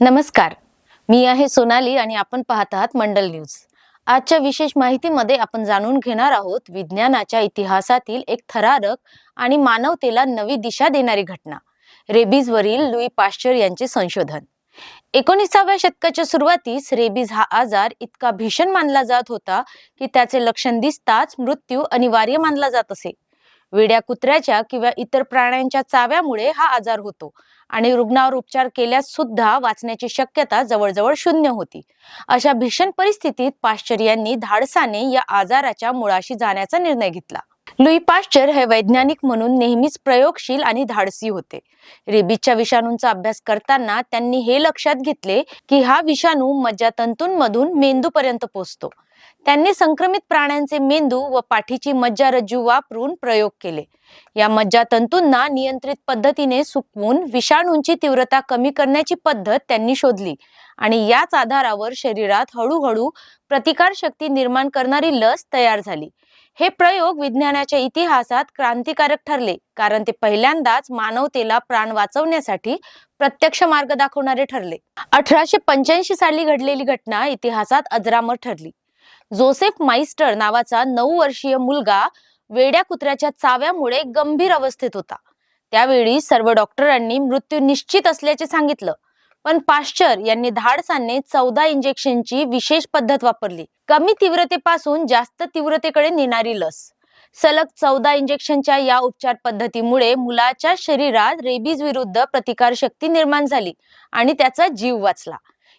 नमस्कार, मी आहे सोनाली आणि आपण पाहत आहात मंडल न्यूज। आजच्या विशेष माहितीमध्ये आपण जाणून घेणार आहोत विज्ञानाच्या इतिहासातील एक थरारक आणि मानवतेला नवी दिशा देणारी घटना, रेबीजवरील लुई पाश्चर यांचे संशोधन। 19व्या शतकाच्या सुरुवातीस रेबीज हा आजार इतका भीषण मानला जात होता की त्याचे लक्षण दिसताच मृत्यू अनिवार्य मानला जात असे। वेड्या कुत्र्याच्या किंवा इतर प्राण्यांच्या चाव्यामुळे हा आजार होतो आणि रुग्णावर उपचार केल्यास सुद्धा वाचण्याची शक्यता जवळजवळ शून्य होती। अशा भीषण परिस्थितीत पाश्चर यांनी धाडसाने या आजाराच्या मुळाशी जाण्याचा निर्णय घेतला। लुई पाश्चर हे वैज्ञानिक म्हणून नेहमीच प्रयोगशील आणि धाडसी होते। रेबीजच्या विषाणूंचा अभ्यास करताना त्यांनी हे लक्षात घेतले की हा विषाणू मज्जातंतूंमधून मेंदूपर्यंत पोहोचतो। त्यांनी संक्रमित प्राण्यांचे मेंदू व पाठीची मज्जारज्जू वापरून प्रयोग केले। या मज्जातंतूंना नियंत्रित पद्धतीने सुकवून विषाणूंची तीव्रता कमी करण्याची पद्धत त्यांनी शोधली आणि याच आधारावर शरीरात हळूहळू प्रतिकारशक्ती निर्माण करणारी लस तयार झाली। हे प्रयोग विज्ञानाच्या इतिहासात क्रांतिकारक ठरले, कारण ते पहिल्यांदाच मानवतेला प्राण वाचवण्यासाठी प्रत्यक्ष मार्ग दाखवणारे ठरले। 1885 साली घडलेली घटना इतिहासात अजरामर ठरली। जोसेफ माइस्टर नावाचा 9 वर्षीय मुलगा वेड्या कुत्र्याच्या चाव्यामुळे गंभीर अवस्थेत होता। त्यावेळी सर्व डॉक्टरांनी मृत्यू निश्चित असल्याचे सांगितलं, पण पाश्चर यांनी धाडसाने 14 इंजेक्शनची विशेष पद्धत वापरली, कमी तीव्रतेपासून जास्त तीव्रतेकडे नेणारी लस। सलग 14 इंजेक्शनच्या या उपचार पद्धतीमुळे मुलाच्या शरीरात रेबीज विरुद्ध प्रतिकारशक्ती निर्माण झाली आणि त्याचा जीव वाचला।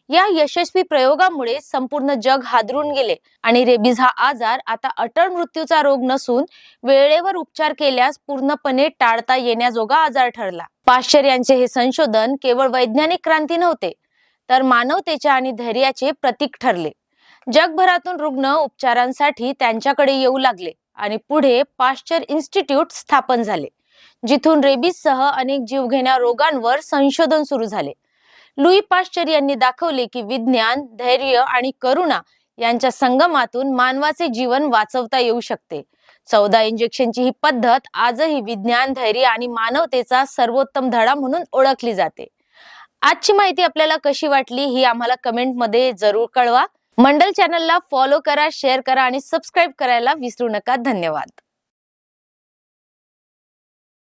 या यशस्वी प्रयोगामुळे संपूर्ण जग हादरून गेले आणि रेबीज हा आजार आता अटळ मृत्यूचा रोग नसून वेळेवर उपचार केल्यास पूर्णपणे टाळता येण्याजोगा आजार ठरला। पाश्चर यांचे हे संशोधन केवळ वैज्ञानिक क्रांती नव्हते, तर मानवतेच्या आणि धैर्याचे प्रतीक ठरले। जगभरातून रुग्ण उपचारांसाठी त्यांच्याकडे येऊ लागले आणि पुढे पाश्चर इन्स्टिट्यूट स्थापन झाले, जिथून रेबीजसह अनेक जीवघेण्या रोगांवर संशोधन सुरू झाले। लुई पाश्चर यांनी दाखवले की विज्ञान, धैर्य आणि करुणा यांच्या संगमातून मानवाचे जीवन वाचवता येऊ शकते। 14 इंजेक्शनची ही पद्धत आजही विज्ञान, धैर्य आणि मानवतेचा सर्वोत्तम धडा म्हणून ओळखली जाते। आजची माहिती आपल्याला कशी वाटली ही आम्हाला कमेंटमध्ये जरूर कळवा। मंडल चॅनलला फॉलो करा, शेअर करा आणि सबस्क्राईब करायला विसरू नका। धन्यवाद।